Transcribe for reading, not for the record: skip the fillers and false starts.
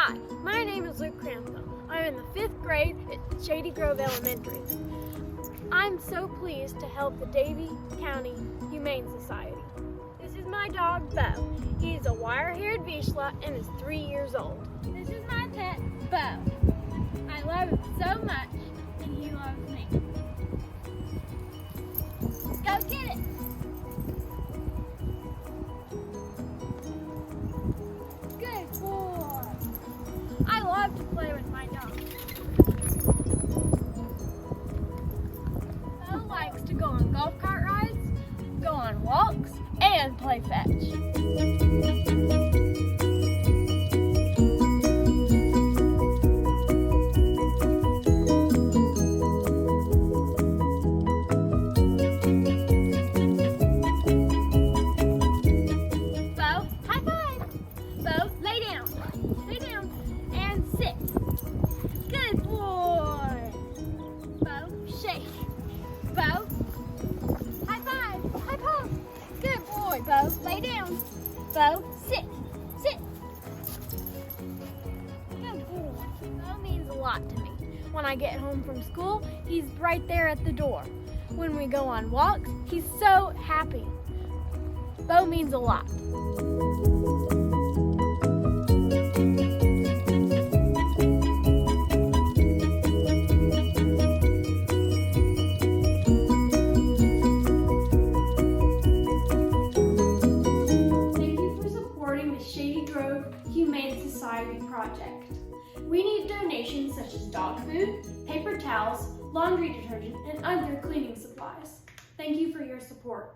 Hi, my name is Luke Cranfill. I'm in the 5th grade at Shady Grove Elementary. I'm so pleased to help the Davie County Humane Society. This is my dog, Bo. He's a wire-haired Vizsla and is 3 years old. This is my pet, Bo. I love him so much, and he loves me. Go get it! Good boy! I love to play with my dog. Bo likes to go on golf cart rides, go on walks, and play fetch. Good boy. Bo, shake. Bo, high five. High five. Good boy, Bo. Lay down. Bo, sit. Sit. Good boy. Bo means a lot to me. When I get home from school, he's right there at the door. When we go on walks, he's so happy. Bo means a lot. The Shady Grove Humane Society project. We need donations such as dog food, paper towels, laundry detergent, and other cleaning supplies. Thank you for your support.